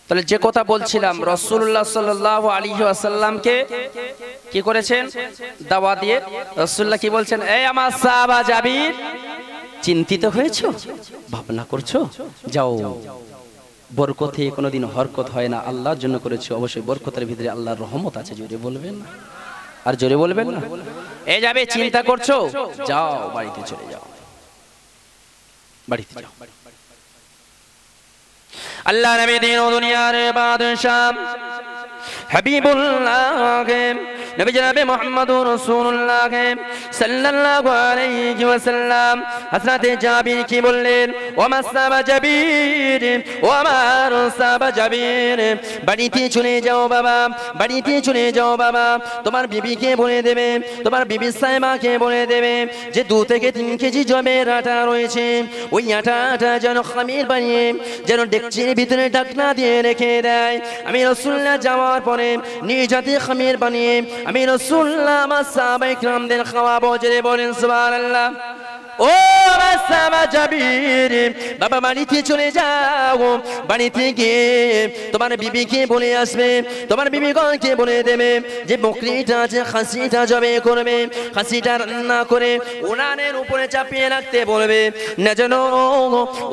তাহলে যে কথা বলছিলাম, রাসূলুল্লাহ সাল্লাল্লাহু আলাইহি ওয়াসাল্লামকে কি করেছেন? দাওয়াত দিয়ে রাসূলুল্লাহ কি বলছেন? এই আমার সাহাবা জাবির, চিন্তিত হয়েছো, ভাবনা করছো, যাও, বরকতে কোনোদিন হরকত হয় না, আল্লাহর জন্য করেছো, অবশ্যই বরকতের ভিতরে আল্লাহর রহমত আছে। জোরে বলবেন না, আর জোরে বলবেন না। এই যাবে, চিন্তা করছো, যাও বাড়িতে চলে যাও, বাড়িতে যাও। আল্লাহ নবী দিন ও দুনিয়ার বাদশাহ হাবিবুল্লাহ নবী জনাবে মুহাম্মদুর রাসূলুল্লাহ সাল্লাল্লাহু আলাইহি ওয়াসাল্লাম হযরতে জাবির কি বললেন? ও মাসাবা জাবির, ও আমার সাহাবা জাবির, বাড়িতে চলে যাও বাবা, বাড়িতে চলে যাও বাবা। তোমার বিবিকে বলে দেবে, তোমার বিবি সাইমাকে বলে দেবে যে 2 থেকে 3 কেজি জমের আটা রয়েছে, ওই আটাটা যেন খামির বানিয়ে যেন ডেকচির ভিতরে ঢাকনা দিয়ে রেখে দেয়। আমি রাসূলুল্লাহ যাওয়ার পরে নিজ হাতে খামির বানিয়ে আমি রাসূলুল্লাহ আমার সাহাবায়ে কিরামদের খাওয়াবো। জোরে বলেন সুবহানাল্লাহ। ও সাহাবা জাবির, বাবা বাড়িতে চলে যাও, বাড়িতে গিয়ে তোমার বিবিকে বলে আসবে, তোমার বিবিগণকে বলে দেবে যে বকরিটা যে খাসিটা জবে করবে, খাসিটা রান্না করে উনানের উপরে চাপিয়ে রাখতে বলবে, না যেন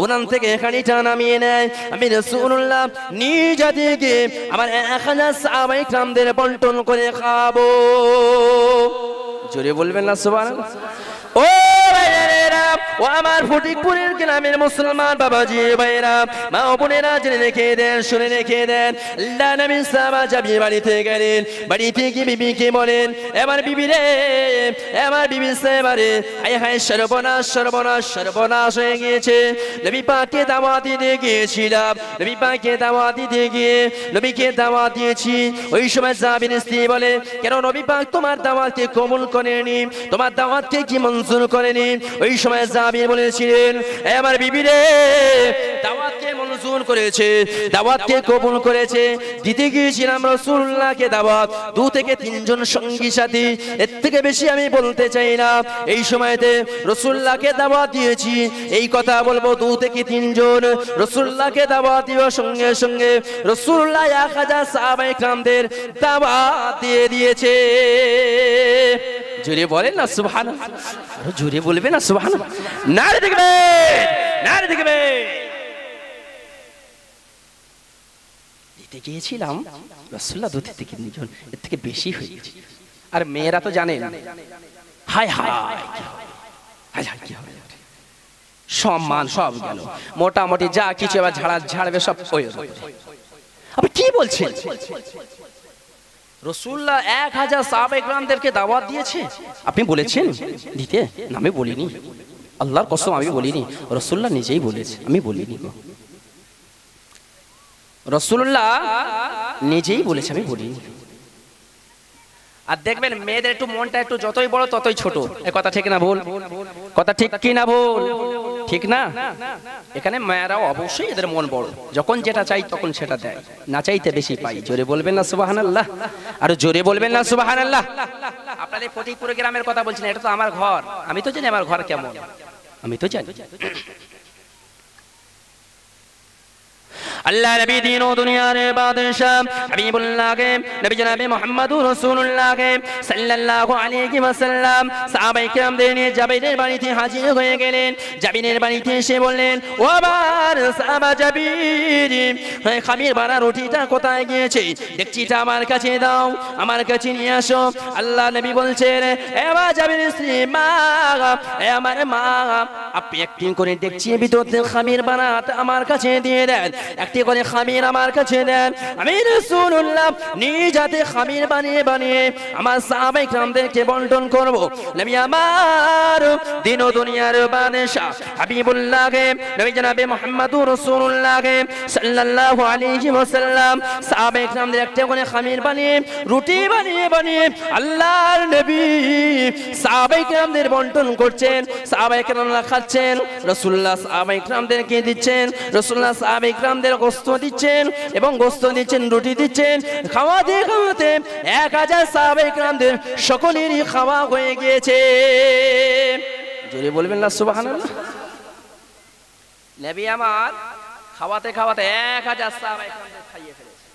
উনান থেকে হাঁড়িটা নামিয়ে নেয়। আমি রাসূলুল্লাহ নিজ হাতে গিয়ে আমার 1000 সাহাবায়ে কিরামদের বন্টন করে খাবো। জোরে বলবেন না সুবহানাল্লাহ। ও ভাইয়েরা, ও আমার ফটিকপুরের গ্রামের মুসলমান বাবাজি ভাইয়েরা, মা ও বোনেরা, জেনে রেখে দেন, শুনে রেখে দেন। আল্লাহ নবী সাহাবা জাবির বাড়িতে গেলেন, বাড়িতে গিয়ে বিবিকে বলেন, এবার বিবি রে, এবার বিবি সাহেবারে, হায় হায় সর্বনাশ সর্বনাশ সর্বনাশ হয়ে গিয়েছে। নবী পাককে দাওয়াত দিতে গিয়েছিলাম, নবী পাককে দাওয়াত দিতে গিয়ে নবীকে দাওয়াত দিয়েছি। ওই সময় জাবির স্ত্রী বলে, কেন নবী পাক তোমার দাওয়াতকে কবুল করেনি, তোমার দাওয়াতকে কি মঞ্জুর করেনি? ওই সময় জাবির বলেছিলেন, আমার বিবি রে, দাওয়াতকে মঞ্জুর করেছে, দাওয়াতকে কবুল করেছে। দিতে গিয়েছিলাম রাসূলুল্লাহকে দাওয়াত 2 থেকে 3 জন সঙ্গী সাথী, এর থেকে বেশি আমি বলতে চাই না। এই সময়তে রাসূলুল্লাহকে দাওয়াত দিয়েছি, এই কথা বলবো 2 থেকে 3 জন রাসূলুল্লাহকে দাওয়াত দেওয়ার সঙ্গে সঙ্গে রাসূলুল্লাহ 1000 সাহাবায়ে কিরামদের দাওয়াত দিয়ে দিয়েছে। জোরে বলেন না সুবহানাল্লাহ, আরো জোরে বলবেন না সুবহানাল্লাহ। নারে দেখবে, নারে দেখবে। দিতে গিয়েছিলাম রাসূলুল্লাহ 2 থেকে 3 জন, এর থেকে বেশি হয়ে গেছে। আর মেয়েরা তো জানেন, হায় হায় হায় হায়, কি হবে, সম্মান সব গেল, মোটামুটি যা কিছু এবার ঝাড়বে সব হয়ে যাবে। আপনি কি বলছেন? রাসূলুল্লাহ 1000 সাহাবায়ে কিরামদেরকে দাওয়াত দিয়েছে, আপনি বলেছেন দিতে? না, আমি বলিনি, আল্লাহর কসম আমি বলিনি, রাসূলুল্লাহ নিজেই বলেছে, আমি বলিনি। রাসূলুল্লাহ নিজেই বলেছে, আমি বলিনি। আর দেখবেন মেয়েদের একটু মনটা একটু যতই বড় ততই ছোট, এই কথা ঠিক না ভুল? কথা ঠিক কি না ভুল? ঠিক না? এখানে মায়েরাও অবশ্যই এদের মন বড়, যখন যেটা চাই তখন সেটা দেয়, না চাইতে বেশি পাই। জোরে বলবেন না সুবহানাল্লাহ, আর জোরে বলবেন না সুবহানাল্লাহ। আপনাদের ফটিকপুর গ্রামের কথা বলছেন, এটা তো আমার ঘর, আমি তো জানি আমার ঘর কেমন, আমি তো জানি। আল্লাহ নবী দিন ও দুনিয়ার বাদশাহ হাবিবুল্লাহ নবী জনাবে মুহাম্মদুর রাসূলুল্লাহ সাল্লাল্লাহু আলাইহি ওয়াসাল্লাম সাহাবায়ে কিরামদের নিয়ে জাবিরের বাড়িতে হাজির হয়ে গেলেন। জাবিরের বাড়িতে এসে বললেন, ও আমার সাহাবা জাবির, খামির বানা রুটিটা কোথায় গিয়েছে? ডেকচিটা আমার কাছে দাও, আমার কাছে নিয়ে আসো। আল্লাহ নবী বলছেন, এ মা জাবিরের স্ত্রী, মা, এ আমার মা, আপনি একটি করে ডেকচির ভিতরে খামির বানাটা আমার কাছে দিয়ে দেন, একটি করে খামির আমার কাছে দেন। আমি রাসূলুল্লাহ নিজ হাতে খামির বানিয়ে বানিয়ে আমার সাহাবায়ে কিরামদেরকে বন্টন করব। নবী আমার দিন ও দুনিয়ার বাদশা হাবিবুল্লাহ নবী জনাবে মুহাম্মদুর রাসূলুল্লাহ সাল্লাল্লাহু আলাইহি ওয়াসাল্লাম সাহাবায়ে কিরামদের একটা করে খামির বানিয়ে রুটি বানিয়ে বানিয়ে আল্লাহর নবী সাহাবায়ে কিরামদের বন্টন করছেন। সাহাবায়ে কিরামরা খাচ্ছেন, রাসূলুল্লাহ সাহাবায়ে কিরামদেরকে দিচ্ছেন, রাসূলুল্লাহ সাহাবায়ে কিরামদের গোশত দিচ্ছেন এবং গোশত দিচ্ছেন, রুটি দিচ্ছেন। খাওয়াতে খাওয়াতে 1000 সাহাবায়ে কিরামদের সকলেরই খাওয়া হয়ে গিয়েছে। জোরে বলবেন না সুবহানাল্লাহ। নবী আমার খাওয়াতে খাওয়াতে 1000 সাহাবা একরামদের খাইয়ে ফেলেছে।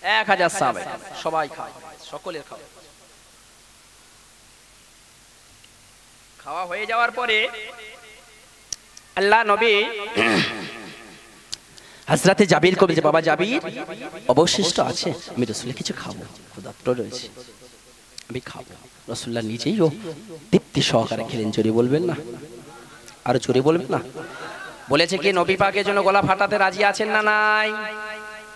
1000 সাহাবা সবাই খায়, সকলের খাওয়া। খাওয়া হয়ে যাওয়ার পরে আল্লাহ নবী হযরতে জাবির কবি যে বাবা জাবির অবশিষ্ট আছে, আমি রাসূলের কিছু খাবো, ক্ষুধার্ত রয়েছে, আমি খাবো। রাসূলুল্লাহ নিজেইও তৃপ্তি সহকারে খেলেন। জোরে বলবেন না, আর জোরে বলবেন না। বলেছে কি নবী পাকের জন্য গলা ফাটাতে রাজি আছেন না নাই?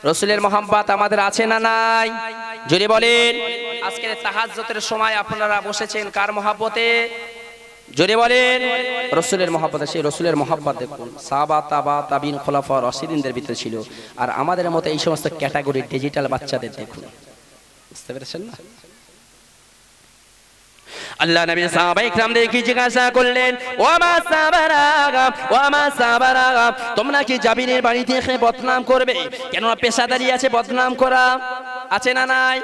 রাসূলের মহব্বত আমাদের আছে না নাই? জোরে বলেন। আজকের তাহাজ্জুদের সময় আপনারা বসেছেন কার মহব্বতে? জোরে বলেন। রাসূলের মহব্বতে। সেই রাসূলের মহব্বত দেখুন সাহাবা তাবা তাবিন খোলাফা রাশিদিনদের ভিতরে ছিল, আর আমাদের মতো এই সমস্ত ক্যাটাগরির ডিজিটাল বাচ্চাদের দেখুন। বুঝতে পেরেছেন না? আল্লাহ নবী সাহাবায়ে কিরামদেরকে জিজ্ঞাসা করলেন, ওয়া মা সাবারা, তোমরা কি জাবিরের বাড়িতে খেয়ে বদনাম করবে? কেন পেশাদারি আছে বদনাম করা, আছে না নাই?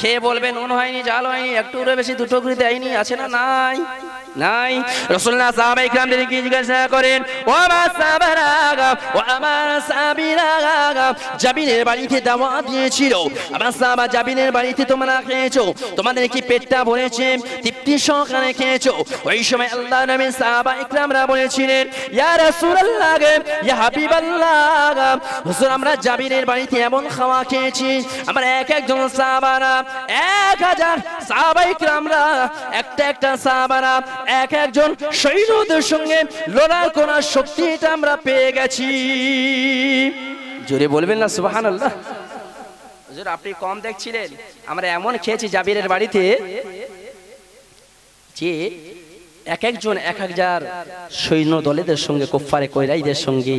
খেয়ে বলবেন নুন হয়নি, জাল হয়নি, একটু বেশি দুটো করে দেয়নি, আছে না নাই? নাই। রাসূলুল্লাহ সাহাবায়ে কিরামদেরকে জিজ্ঞাসা করেন, ওয়া মা সাবারা ওয়া মা সাবিরা, জাবিরের বাড়িতে দাওয়াত দিয়েছিল, আমার সাহাবা জাবিরের বাড়িতে তোমরা খেয়েছো, তোমাদের কি পেটটা ভরেছে, তৃপ্তি সহকারে খেয়েছো? ওই সময় আল্লাহ নবী সাহাবায়ে কিরামরা বলেছিলেন, ইয়া রাসূলুল্লাহ, ইয়া হাবিবাল্লাহ, হুজুর আমরা জাবিরের বাড়িতে এমন খাওয়া খেয়েছি, আমরা একজন সাহাবারা 1000 সাহাবায়ে কিরামরা একটা সাহাবারা একজন সৈন্যদের সঙ্গে লড়াই করার শক্তিটা আমরা পেয়ে গেছি। জোরে বলবেন না সুবহানাল্লাহ। হুজুর আপনি কম দেখছিলেন, আমরা এমন খেয়েছি জাবিরের বাড়িতে যে একজন 1000 সৈন্য দলেদের সঙ্গে কুফারে কয়রাইদের সঙ্গে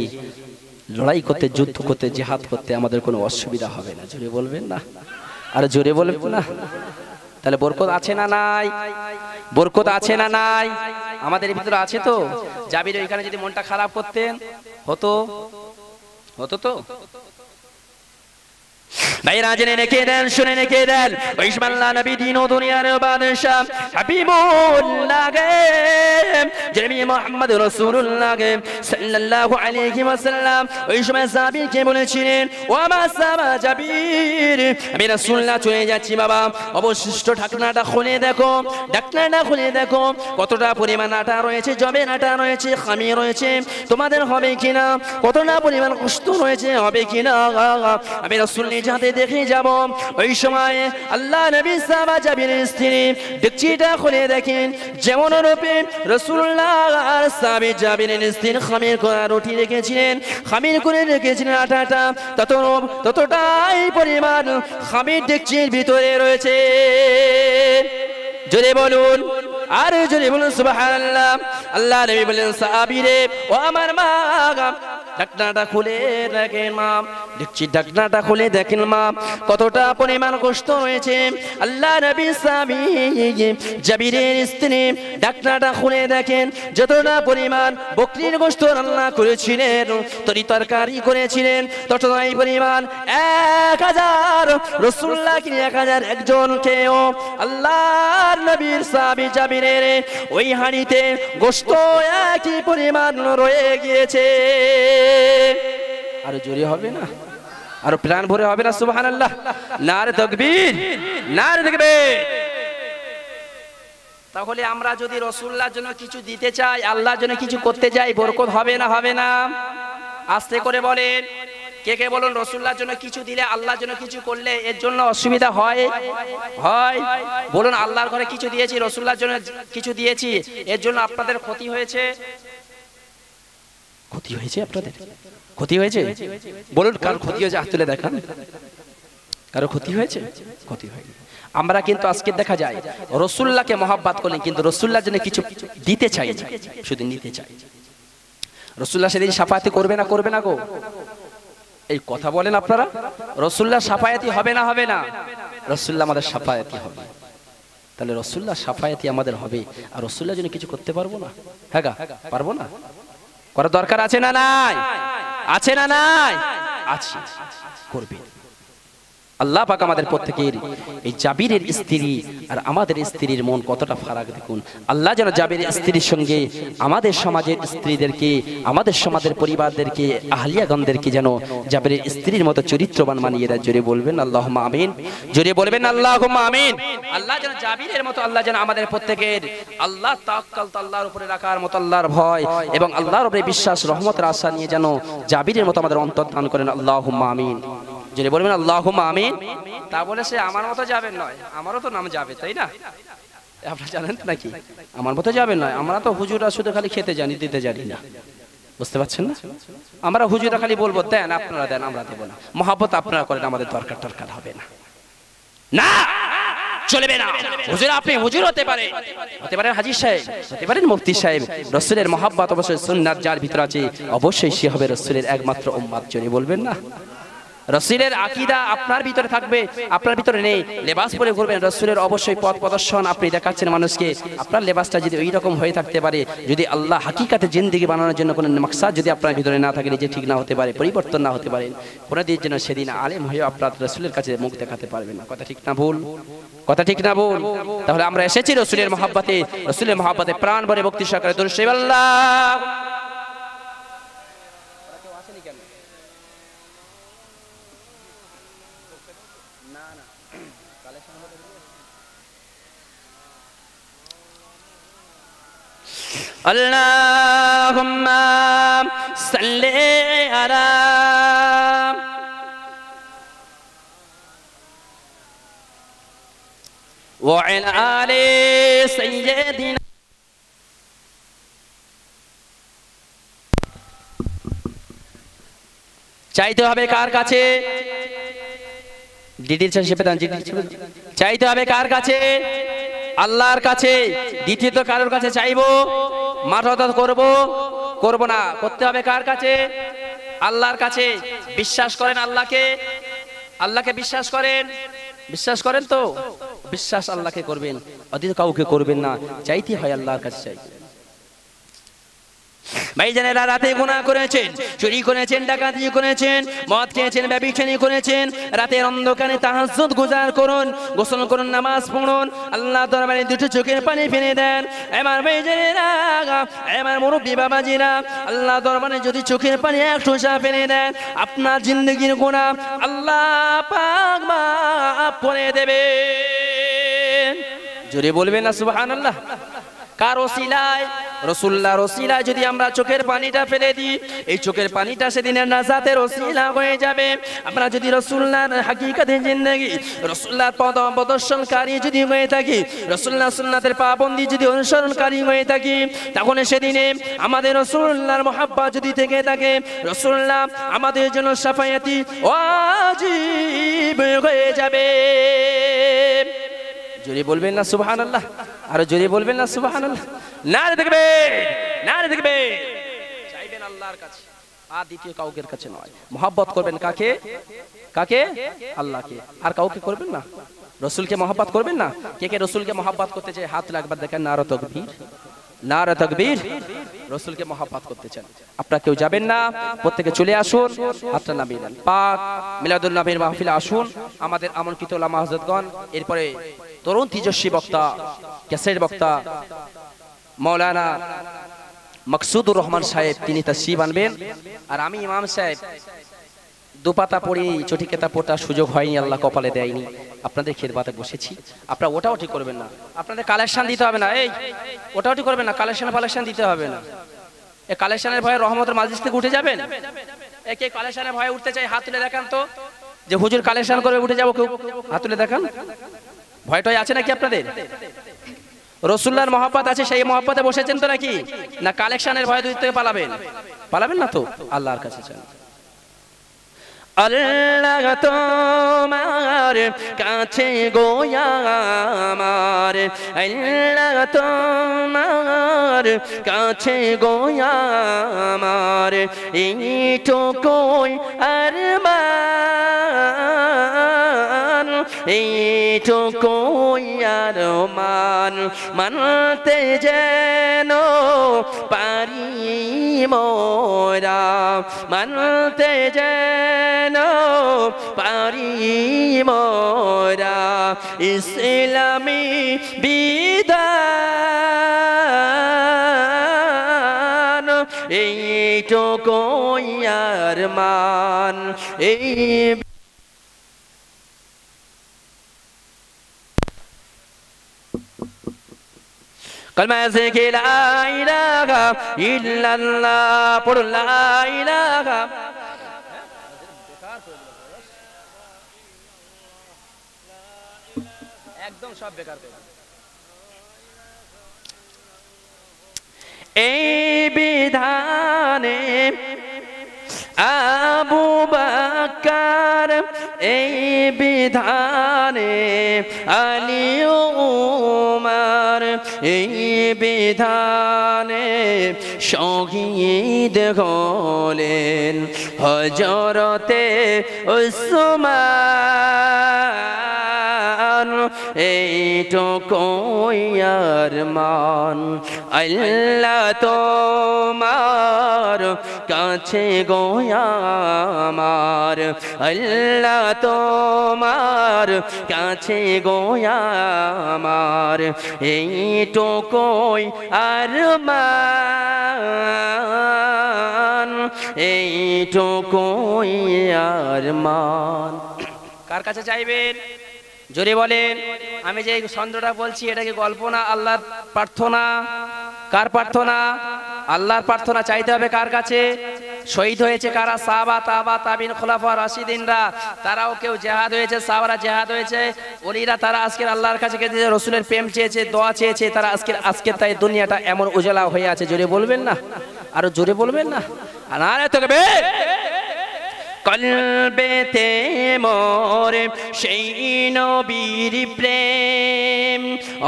লড়াই করতে, যুদ্ধ করতে, জিহাদ করতে আমাদের কোনো অসুবিধা হবে না। জোরে বলবেন না, আর জোরে বলবেন না। তাহলে বরকত আছে না নাই? বরকত আছে না নাই? আমাদের ভিতরে আছে তো? জাবির ওইখানে যদি মনটা খারাপ করতেন হতো তো? ভাইরা জেনে রেখে দেন, শুনে রেখে দেন, ওই সময় আল্লাহ নবী দিন ও দুনিয়ার বাদশা হাবিবুল্লাহ জনাবে মুহাম্মদ রাসূলুল্লাহ সাল্লাল্লাহু আলাইহি ওয়াসাল্লাম ওই সময় সাহাবীকে বলেছিলেন, ওয়া মা সাবা জাবির, আমি রাসূলুল্লাহ চলে যাচ্ছি বাবা, অবশিষ্ট ঢাকনাটা খুলে দেখো, ঢাকনাটা খুলে দেখো কতটা পরিমাণ আটা রয়েছে, জবের আটা রয়েছে, খামি রয়েছে, তোমাদের হবে কিনা, কতটা পরিমাণ কষ্ট রয়েছে, হবে কিনা। আমি রাসূল যাতে দেখে যাব। ওই সময় আল্লাহ নবী সাহাবা জাবিরের স্ত্রী ডেকচিটা খুলে দেখেন, যেমন রূপে রাসূলুল্লাহ আর সাহাবী জাবিরের স্ত্রী খামির করা রুটি রেখেছিলেন, খামির করে রেখেছিলেন আটাটা, ততটাই পরিমাণ খামির ডেকচির ভিতরে রয়েছে। জোরে বলুন, আর জোরে বলুন সুবহানাল্লাহ। আল্লাহ নবী বলেন, সাহাবীরে ও আমার মা, ঢাকনাটা খুলে দেখেন মা, দেখছি ঢাকনাটা খুলে দেখেন মা কতটা পরিমাণ কষ্ট রয়েছে। আল্লাহ নবী সাহাবী জাবিরের স্ত্রী ঢাকনাটা খুলে দেখেন, যতটা পরিমাণ বকরির গোশত রান্না করেছিলেন, তরকারি করেছিলেন, ততটাই পরিমাণ 1000 রাসূলুল্লাহ কি 1000 একজনকেও আল্লাহর নবীর সাহাবী জাবিরের ওই হাঁড়িতে গোশত একই পরিমাণ রয়ে গিয়েছে। আরো জোরে হবে না, আরো প্রাণ ভরে হবে না সুবহানাল্লাহ। নারে তাকবীর, নারে তাকবীর। তাহলে আমরা যদি রাসূলুল্লাহর জন্য কিছু দিতে চাই, আল্লাহর জন্য কিছু করতে চাই, বরকত হবে না হবে না? আস্তে করে বলেন, কে কে বলুন রাসূলুল্লাহর জন্য কিছু দিলে, আল্লাহর জন্য কিছু করলে এর জন্য অসুবিধা হয়? হয়। বলুন আল্লাহর ঘরে কিছু দিয়েছি, রাসূলুল্লাহর জন্য কিছু দিয়েছি, এর জন্য আপনাদের ক্ষতি হয়েছে? ক্ষতি হয়েছে আপনাদের? ক্ষতি হয়েছে? বলুন কার ক্ষতি হয়েছে, হাত তুলে দেখান। কারো ক্ষতি হয়েছে? ক্ষতি হয়নি। আমরা কিন্তু আজকে দেখা যায় রাসূলুল্লাহকে মহব্বত করি, কিন্তু রাসূলুল্লাহর জন্য কিছু দিতে চাই না, শুধু নিতে চাই। রাসূলুল্লাহ সেদিন শাফায়াতি করবে না, করবে না গো? এই কথা বলেন আপনারা। রাসূলুল্লাহ শাফায়াতি হবে না, হবে না? রাসূলুল্লাহ আমাদের শাফায়াতি হবে। তাহলে রাসূলুল্লাহ শাফায়াতি আমাদের হবে, আর রাসূলুল্লাহর জন্য কিছু করতে পারবো না? হ্যাঁ গা, পারবো না? করার দরকার আছে না নাই? আছে না নাই? আছে, করবে। আল্লাহ পাক আমাদের প্রত্যেকের এই জাবিরের স্ত্রী আর আমাদের স্ত্রীর মন কতটা ফারাক দেখুন। আল্লাহ যেন জাবিরের স্ত্রীর সঙ্গে আমাদের সমাজের স্ত্রীদেরকে, আমাদের সমাজের পরিবারদেরকে, আহলিয়াগণদেরকে যেন জাবিরের স্ত্রীর মতো চরিত্রবান বানিয়ে দেয়। জোরে বলবেন আল্লাহুম্মা আমিন, জোরে বলবেন আল্লাহুম্মা আমিন। আল্লাহ যেন জাবিরের মতো, আল্লাহ যেন আমাদের প্রত্যেকের আল্লাহ তাওয়াক্কাল, আল্লাহর উপরে রাখার মতো, আল্লাহর ভয় এবং আল্লাহর উপরে বিশ্বাস, রহমতের আশা নিয়ে যেন জাবিরের মতো আমাদের অন্তর দান করেন। আল্লাহুম্মা আমিন, যদি বলবেন আল্লাহুম্মা আমিন। তা বলে সে আমার মতো যাবেন নয়, আমারও তো নাম যাবে, তাই না? আপনারা জানেন নাকি আমার মতো যাবেন নয়। আমরা তো হুজুরা শুধু খালি খেতে জানি, দিতে জানি না, বুঝতে পারছেন না? আমরা হুজুরা খালি বলবো দেন, আপনারা দেন, আমরা দেব না। মহব্বত আপনারা করেন, আমাদের দরকার হবে না, না চলবে না। হুজুর আপনি হুজুর হতে পারেন হাজী সাহেব, হতে পারেন মুফতি সাহেব। রাসূলের মহব্বত অবশ্যই সুন্নাত যার ভিতর আছে অবশ্যই সে হবে রাসূলের একমাত্র উম্মত। যদি বলবেন না রাসূলের আকীদা আপনার ভিতরে থাকবে, আপনার ভিতরে নেই, লেবাস পরে ঘুরবেন, রাসূলের অবশ্যই পথ প্রদর্শন আপনি দেখাচ্ছেন মানুষকে। আপনার লেবাসটা যদি ওই রকম হয়ে থাকতে পারে, যদি আল্লাহ হাকিকাতে জিন্দেগি বানানোর জন্য কোনো মাকসাদ যদি আপনার ভিতরে না থাকে, নিজে ঠিক না হতে পারে, পরিবর্তন না হতে পারে, কোনদিন যেন সেদিন আলেম হয়ে আপনার রাসূলের কাছে মুখ দেখাতে পারবেন না। কথা ঠিক না ভুল? কথা ঠিক না ভুল? তাহলে আমরা এসেছি রাসূলের মহব্বতে, রাসূলের মহব্বতে প্রাণ ভরে ভক্তি সহকারে দরুদ শরীফ আল্লাহ। আল্লাহুম্মা সাল্লি আলা ওয়া আলা আলি সাইয়্যিদিনা। চাইতে হবে কার কাছে? ডিটেইলস হিসেবে দান, চাইতে হবে কার কাছে? আল্লাহর কাছে। দ্বিতীয়ত কারোর কাছে চাইবো, মাথা করব না, করতে হবে কার কাছে? আল্লাহর কাছে। বিশ্বাস করেন আল্লাহকে? আল্লাহকে বিশ্বাস করেন তো? বিশ্বাস আল্লাহকে করবেন, অন্য কাউকে করবেন না। চাইতে হয় আল্লাহর কাছে চাই। ভাইজানেরা, রাতে গুনাহ করেছেন, চুরি করেছেন, ডাকাতি করেছেন, মদ খেয়েছেন, ব্যভিচারী করেছেন, রাতের অন্ধকারে তাহাজ্জুদ গুজার করুন, গোসল করুন, নামাজ পড়ুন, আল্লাহর দরবারে দুটো চোখের পানি ফেলে দেন। আমার ভাইজানেরা, আমার মুরব্বি বাবাজিরা, আল্লাহর দরবারে যদি চোখের পানি এক ঠোঁসা ফেলে দেন, আপনার জিন্দেগির গুনাহ আল্লাহ পাক মাফ করে দেবেন। জোরে বলবেন না সুবহানাল্লাহ? কার ওসিলায়? রাসূলুল্লাহর ওসিলায় যদি আমরা চোখের পানিটা ফেলে দিই, এই চোখের পানিটা সেদিনের নাজাতের ওসিলা হয়ে যাবে। আমরা যদি রাসূলুল্লাহর হাকিকাতে জিন্দেগি, রাসূলুল্লাহর পথ প্রদর্শনকারী যদি হয়ে থাকি, রাসূলুল্লাহর সুন্নাতের পাবন্দি যদি অনুসরণকারী হয়ে থাকি, তখন সেদিনে আমাদের রাসূলুল্লাহর মহব্বত যদি থেকে থাকে, রাসূলুল্লাহ আমাদের জন্য শাফায়াতি ওয়াজিব হয়ে যাবে। জোরে বলবেন না সুবহানাল্লাহ? আর জোরে বলবেন না সুবহানাল্লাহ? নারে দেখবে, নারে দেখবে। চাইবেন আল্লাহর কাছে, আর দ্বিতীয় কাউকে কাছে নয়। মহব্বত করবেন কাকে? কাকে? আল্লাহকে। আর কাউকে করবেন না। রাসূলকে মহব্বত করবেন না। কে কে রাসূলকে মহব্বত করতে চায় হাত একবার দেখেন। নারে তাকবীর, নারে তাকবীর। রাসূলকে মহব্বত করতে চান আপনারা কেউ যাবেন না, প্রত্যেকে চলে আসুন, হাতটা নামিয়ে দেন। পাক মিলাদুন নবীর মাহফিলে আসুন আমাদের আমন্ত্রিত ওলামা হযরতগণ। এরপরে তরুণ তেজস্বী বক্তা, ক্যাসেট বক্তা মাওলানা মাকসুদুর রহমান সাহেব, তিনি তাশরীফ আনবেন। আর আমি ইমাম সাহেব দুপাতা পড়ি, চটি কেতা পড়ার সুযোগ হয়নি, আল্লাহ কপালে দেয়নি। আপনাদের খেদমতে বসেছি, আপনারা ওটাওটি করবেন না। আপনাদের কালেকশন দিতে হবে না, এই ওটাওটি করবেন না, কালেকশন দিতে হবে না। এই কালেকশনের ভয়ে রহমতের মাজলিস থেকে উঠে যাবেন। কে কালেকশনের ভয়ে উঠতে চাই হাত তুলে দেখান তো, যে হুজুর কালেকশন করে উঠে যাবো, কেউ হাত তুলে দেখান। ভয়টাই আছে নাকি আপনাদের? রাসূলুল্লাহর মহব্বত আছে, সেই মহব্বতে বসেছেন তো নাকি? না কালেকশনের ভয় দুই থেকে পালাবেন? পালাবেন না তো। আল্লাহর কাছে চান। আল্লাহ তোমার কাছে গোয়া আমার, আল্লাহ তোমার কাছে গোয়া আমার, এইটুকুই আরমান, এইটুকুই আরমান, মানতে যেন পারি মোরা, মানতে যেন পারি মোরা ইসলামী বিধান এইটুকুই আরমান এই कलमा से के ला इलाहा इल्लल्लाह पढ़ो ला इलाहा एकदम सब बेकार कर ए विधाने আবু বকর এই বিধানে আলী উমর এই বিধানে শহীদ হলেন হযরতে উসমান এইটুকুই আরমান আল্লাহ তোমার কাছে গো আমার আল্লাহ তোমার কাছে গো আমার এইটুকুই আরমান এইটুকুই আরমান কার কাছে চাইবেন জোরে বলেন আমি যে ছন্দটা বলছি এটা কি গল্প না আল্লাহর প্রার্থনা কার প্রার্থনা আল্লাহর প্রার্থনা চাইতে হবে কার কাছে শহীদ হয়েছে কারা সাহাবা তাবা তাবিন খুলাফা রাশিদিনরা তারাও কেউ জিহাদ হয়েছে সাহাবারা জিহাদ হয়েছে ওলিরা তারা আজকের আল্লাহর কাছে গিয়ে রাসূলের প্রেম চেয়েছে দোয়া চেয়েছে তারা আজকের তাই দুনিয়াটা এমন উজালা হয়ে আছে জোরে বলবেন না আরো জোরে বলবেন না নারে তাকবীর কলবেতে মোর সেই নবীর প্রেম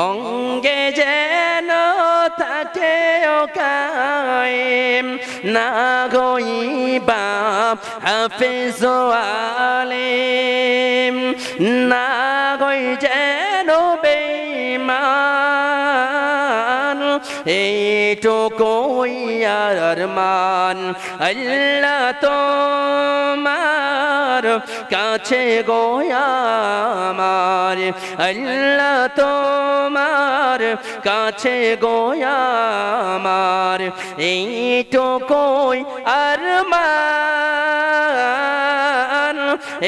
অঙ্গে যেন থাকে ও কায়েম না গইবা হাফেজ আলেম না গই যেন বেঈমান এইটুকুই আরমান আল্লাহ তোমার কাছে গো আমার আল্লাহ তোমার কাছে গো আমার এইটুকুই আরমান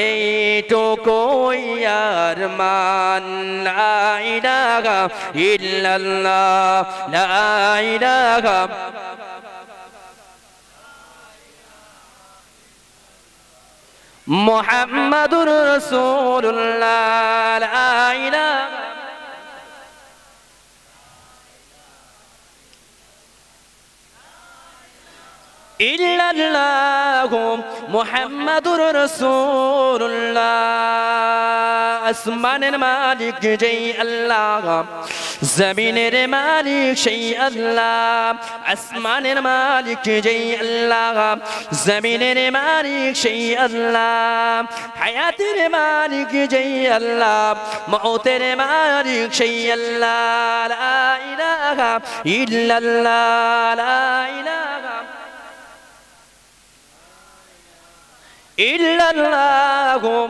এইটুকুই আরমান লা ইলাহা ইল্লাল্লাহ লা ইলাহা মুহাম্মাদুর রাসূলুল্লাহ লা ইলাহা ইল্লাল্লাহু মুহাম্মাদুর রাসূলুল্লাহ আসমানের মালিক যেই আল্লাহ জমিনের মালিক সেই আল্লাহ আসমানের মালিক যেই আল্লাহ জমিনের মালিক সেই আল্লাহ হায়াতের মালিক যেই আল্লাহ মওতের মালিক সেই আল্লাহ লা ইলাহা ইল্লাল্লাহ লা ইলাহা ইল্লাল্লাহু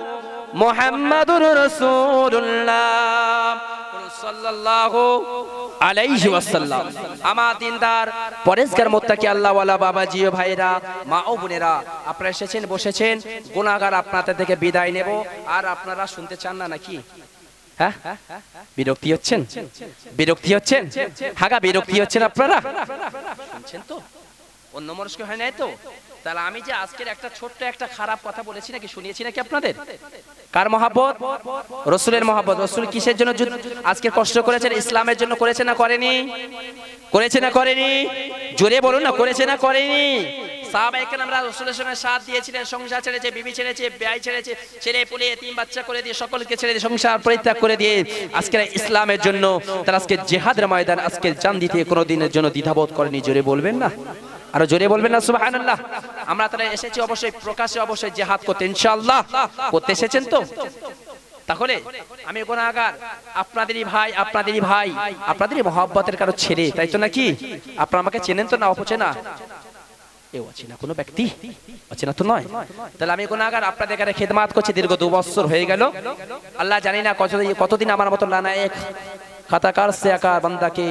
মুহাম্মাদুর রাসূলুল্লাহ সাল্লাল্লাহু আলাইহি ওয়াসাল্লাম আমার দিনদার পরেশগার মুত্তাকি আল্লাহওয়ালা বাবাজি ও ভাইরা মা ও বোনেরা আপনারা এসেছেন বসেছেন গুনাহগার আপনাদের থেকে বিদায় নেব আর আপনারা শুনতে চান না নাকি হ্যাঁ বিরক্তি হচ্ছেন হাগা বিরক্তি হচ্ছেন আপনারা শুনছেন তো অন্য মনস্ক হয় নাই তো তাহলে আমি যে আজকের একটা ছোট্ট একটা খারাপ কথা বলেছি নাকি শুনিয়েছি নাকি আপনাদের কার মহব্বত রাসূলের মহব্বত রাসূল কিসের জন্য আজকে কষ্ট করেছেন ইসলামের জন্য করেছে না করেনি জোরে বলুন না করেছে না করেনি সাহাবায়ে কেরামরা রাসূলের সঙ্গে সাথ দিয়েছিলেন সংসার ছেড়েছে বিবি ছেড়েছে ভাই ছেড়েছে ছেলে পুলে এতিম বাচ্চা করে দিয়ে সকলকে ছেড়ে দিয়ে সংসার পরিত্যাগ করে দিয়ে আজকে ইসলামের জন্য তারা আজকে জিহাদের ময়দান আজকে জান দিতে কোনো দিনের জন্য দ্বিধাবোধ করেনি জোরে বলবেন না আরো জোরে বলবেন না সুবহানাল্লাহ আমরা তারা এসেছি অবশ্যই প্রকাশ্যে অবশ্যই জিহাদ করতে ইনশাআল্লাহ করতে এসেছেন তো তাহলে আমি গুনাহগার আপনাদেরই ভাই আপনাদেরই মহব্বতের কারো ছেড়ে তাই তো নাকি আপনারা আমাকে চেনেন তো না অপচেনা এও অচেনা কোনো ব্যক্তি, অচেনা তো নয়। তাহলে আমি গুনাহগার, আপনাদের এখানে খিদমাত করছি দীর্ঘ 2 বছর হয়ে গেল। আল্লাহ জানি না কতদিন আমার মতো নানায়েক খাতাকার সে আকার বান্দাকে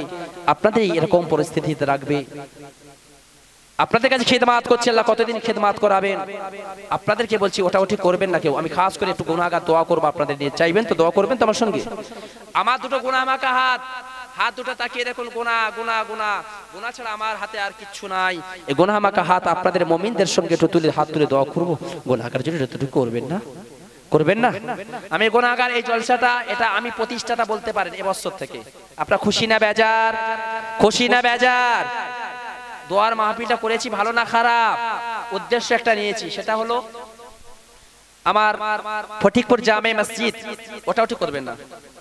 আপনাদের এরকম পরিস্থিতিতে রাখবে। আপনাদের কাছে খিদমাত করছি, আল্লাহ কতদিন খিদমাত করাবেন। আপনাদেরকে বলছি ওটা ওটি করবেন না কেউ। আমি খাস করে একটু গুনাহগার দোয়া করবো আপনাদের নিয়ে, চাইবেন তো দোয়া করবেন তো আমার সঙ্গে। আমার দুটো গুনাহ মাখা হাত দুটো তাকিয়ে দেখুন, গুনাহ গুনাহ গুনাহ গুনাহ ছাড়া আমার হাতে আর কিচ্ছু নাই। এই গুনাহ মাখা হাত আপনাদের মুমিনদের সঙ্গে একটু তুলে হাত তুলে দোয়া করবো। গুনাহগার জন্য এতটুকু করবেন না, করবেন না। আমি গুনাহগার, এই জলসাটা এটা আমি প্রতিষ্ঠাতা বলতে পারেন এবছর থেকে। আপনারা খুশি না বেজার? খুশি না বেজার? দোয়ার মাহফিলটা করেছি ভালো না খারাপ? উদ্দেশ্য একটা নিয়েছি, সেটা হলো আমার ফটিকপুর জামে মসজিদ, ওটা ওটি করবেন না,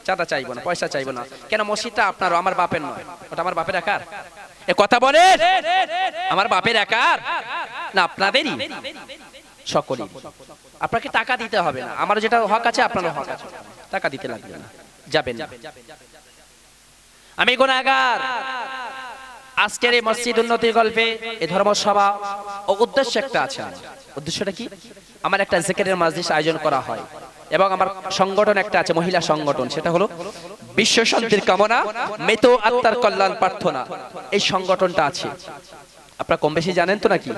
চাঁদা চাইবো না, পয়সা চাইবো না। কেন? মসজিদটা আপনারও, আমার বাপের নয়। ওটা আমার বাপের একার। এ কথা বলেন, আমার বাপের একার না আপনাদেরই, সকলেই। আপনাকে টাকা দিতে হবে না, আমার যেটা হক আছে আপনারও হক আছে, টাকা দিতে লাগবে না, যাবেন না। আমি গুনাহগার। আজকের এই মসজিদ উন্নতির গল্পে এই ধর্মসভা ও উদ্দেশ্য একটা আছে। উদ্দেশ্যটা কি? আমার একটা জিকিরের মাজলিস আয়োজন করা হয় এবং আমার সংগঠন একটা আছে, মহিলা সংগঠন, সেটা হলো বিশ্ব শান্তির কামনা, মৃত আত্মার কল্যাণ প্রার্থনা। এই সংগঠনটা আছে, আপনারা কম বেশি জানেন তো নাকি?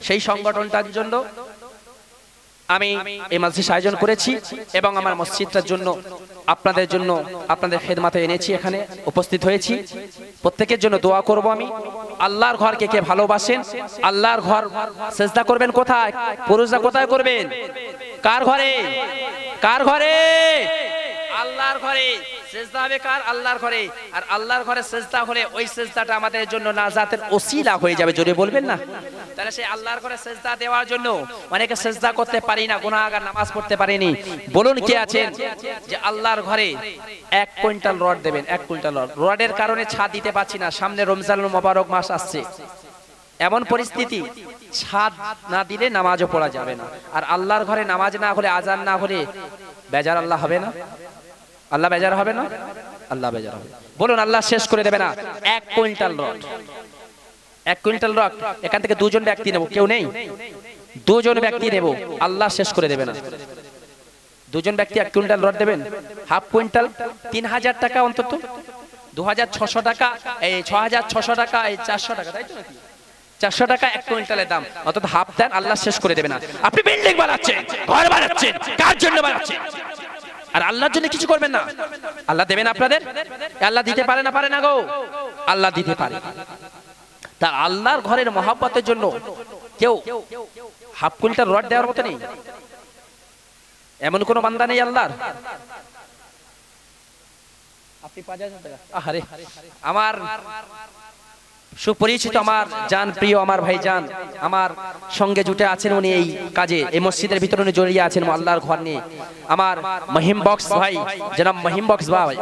সেই সংগঠনটার জন্য আমি এই মাজলিস আয়োজন করেছি এবং আমার মসজিদটার জন্য আপনাদের জন্য আপনাদের খেদমাতে এনেছি, এখানে উপস্থিত হয়েছি। প্রত্যেকের জন্য দোয়া করব আমি। আল্লাহর ঘরকে কে ভালোবাসেন? আল্লাহর ঘর সিজদা করবেন কোথায়? পুরুষরা কোথায় করবেন? কার ঘরে? কার ঘরে? আল্লাহর ঘরে। সিজদা হবে কার? আল্লাহর ঘরে। আর আল্লাহর ঘরে সিজদা হলে ওই সিজদাটা আমাদের জন্য নাজাতের ওসিলা হয়ে যাবে। জোরে বলবেন না? তাহলে সেই আল্লাহর ঘরে সিজদা দেওয়ার জন্য অনেকে সিজদা করতে পারি না, গুনাহগার, নামাজ পড়তে পারিনি। বলুন কে আছেন যে আল্লাহর ঘরে 1 কুইন্টাল রড দেবেন? 1 কুইন্টাল রড। রডের কারণে ছাদ দিতে পারছি না, সামনে রমজানুল মোবারক মাস আসছে, এমন পরিস্থিতি, ছাদ না দিলে নামাজও পড়া যাবে না। আর আল্লাহর ঘরে নামাজ না হলে, আজান না হলে বেজার আল্লাহ হবে না? আল্লাহ বেজার হবে না? আল্লাহ বেজার হবে। বলুন আল্লাহ শেষ করে দেবে না? 1 কুইন্টাল রড, 1 কুইন্টাল রড। এখান থেকে 2 জন ব্যক্তি নেব, কেউ নেই? 2 জন ব্যক্তি নেব, আল্লাহ শেষ করে দেবে না। 2 জন ব্যক্তি 1 কুইন্টাল রড দেবেন। হাফ কুইন্টাল 3000 টাকা, অন্তত 2600 টাকা, এই 6600 টাকা, এই 400 টাকা, তাই তো নাকি? 400 টাকা 1 কুইন্টালের দাম, অন্তত হাফ দেন, আল্লাহ শেষ করে দেবে না। আপনি বিল্ডিং বানাচ্ছেন, ঘর বানাচ্ছেন, কার জন্য বানাচ্ছেন? আর আল্লাহর জন্য কিছু করবেন না, আল্লাহ দেবেন আপনাদের? আল্লাহ দিতে পারে না? পারে না গো? আল্লাহ দিতে পারে। তা আল্লাহর ঘরের মহব্বতের জন্য কেউ হাফ কুইন্টাল রড দেওয়ার মতো নেই? এমন কোন বান্দা নেই আল্লাহর? আপনি 5000 টাকা, আরে আমার সুপরিচিত, আমার জান প্রিয়, আমার ভাইজান, আমার সঙ্গে জুটে আছেন উনি এই কাজে, এই মসজিদের ভিতরে উনি জড়িয়ে আছেন আল্লাহর ঘর নিয়ে। আমার মহিম বক্স ভাই, জনাব মহিম বক্স ভাই,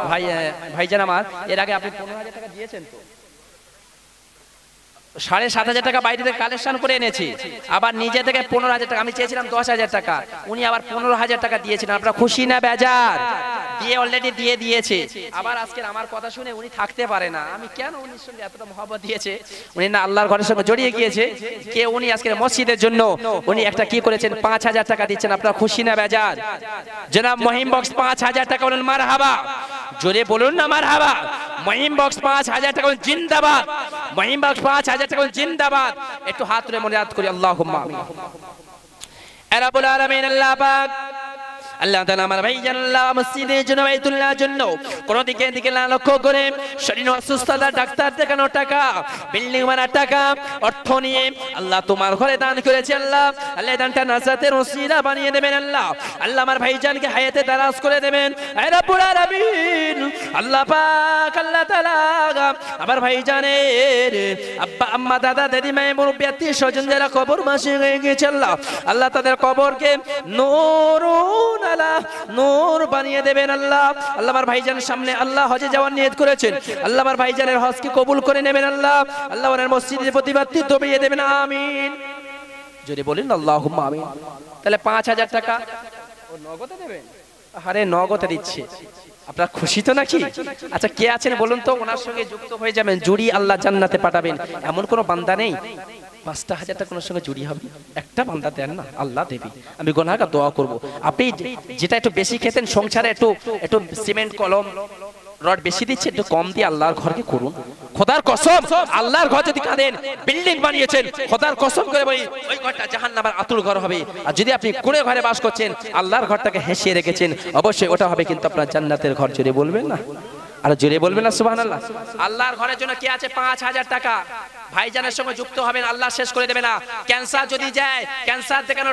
ভাইজান আমার, এর আগে আপনি 15000 টাকা দিয়েছেন তো? 7500 টাকা বাইরে থেকে কালেকশন করে এনেছি, আবার নিজে থেকে 15000 টাকা। আমি চেয়েছিলাম 10000 টাকা, উনি আবার 15000 টাকা দিয়েছেন। আপনারা খুশি না বেজার? দিয়ে অলরেডি দিয়ে দিয়েছে। আবার আজকে আমার কথা শুনে উনি থাকতে পারে না, আমি কেন উনির সঙ্গে এতটা মহব্বত দিয়েছে, উনি না আল্লাহর ঘরের সঙ্গে জড়িয়ে গিয়েছে। কে উনি আজকে মসজিদের জন্য উনি একটা কি করেছেন? 5000 টাকা দিচ্ছেন। আপনারা খুশি না বেজার? জনাব মহিম বক্স 5000 টাকা, বলুন মারহাবা, জোরে বলুন না মারহাবা। মহিম বক্স 5000 টাকা, জিন্দাবাদ। মহিম বক্স 5000 টাকা, জিন্দাবাদ। একটু হাত তুলে মনে করি আল্লাহুম্মা আমিন। রাব্বুল আলামিন আল্লাহ পাক, আল্লাহ তাআলা আমার ভাইজান আল্লাহ মসজিদের জন্য, বাইতুল্লাহর জন্য কোন দিকে দিকে না লক্ষ্য করে শরীর অসুস্থতা, ডাক্তার দেখানো টাকা, বিল্ডিং বানার টাকা, অর্থ নিয়ে আল্লাহ তোমার ঘরে দান করেছে। আল্লাহ আল্লাহ দানটা নাজাতের ওসিলা বানিয়ে দেবেন। আল্লাহ আল্লাহ আমার ভাইজানকে হায়াতে দারাজ করে দেবেন। হে রব্বুল আলামিন আল্লাহ পাক, আল্লাহ তাআলা আমার ভাইজানের আব্বা আম্মা, দাদা দাদি, মায়ের মুরব্বি, আত্মীয় স্বজন যারা কবর মাসে হয়ে গেছে, আল্লাহ আল্লাহ তাদের কবরকে নূরুন নূর বানিয়ে দেবেন। আল্লাহ আল্লাহ আমার ভাইজানের সামনে আল্লাহ হজে যাওয়ার নিয়ত করেছেন, আল্লাহ আমার ভাইজানের হজকে কবুল করে নেবেন। আল্লাহ আল্লাহ ওনার মসজিদের প্রতিবাদী দবিয়ে দেবেন। আমিন, যদি বলেন আল্লাহুম্মা আমিন। তাহলে 5000 টাকা ও নগদে দেবেন? আরে নগদে দিচ্ছে। আপনারা খুশি তো নাকি? আচ্ছা কে আছেন বলুন তো, ওনার সঙ্গে যুক্ত হয়ে যাবেন, জুড়ি আল্লাহ জান্নাতে পাঠাবেন, এমন কোন বান্দা নেই? 5,000 টাকা কোনোর সঙ্গে জুড়ি হবে? একটা বান্দা দেন না, আল্লাহ দেবে। আমি গুনাহগার দোয়া করব। আপনি যেটা একটু বেশি খেতেন সংসারে, একটু সিমেন্ট কলম রড বেশি দিচ্ছে, একটু কম দিয়ে আল্লাহর ঘরকে করুন। খোদার কসম, আল্লাহর ঘর যদি কাঁদেন, বিল্ডিং বানিয়েছেন, খোদার কসম করে বলি ওই ঘরটা জাহান্নামের আতুর ঘর হবে। আর যদি আপনি কুঁড়ে ঘরে বাস করছেন, আল্লাহর ঘরটাকে হেসিয়ে রেখেছেন, অবশ্যই ওটা হবে কিন্তু আপনার জান্নাতের ঘর। জোরে বলবেন না? আর জোরে বলবেন না সুবহানাল্লাহ। আল্লাহর ঘরের জন্য কি আছে? 5,000 টাকা। ভাইজানের সঙ্গে যুক্ত হবেন, আল্লাহ শেষ করে দেবে না। ক্যান্সার যদি যায়, ক্যান্সার দেখানো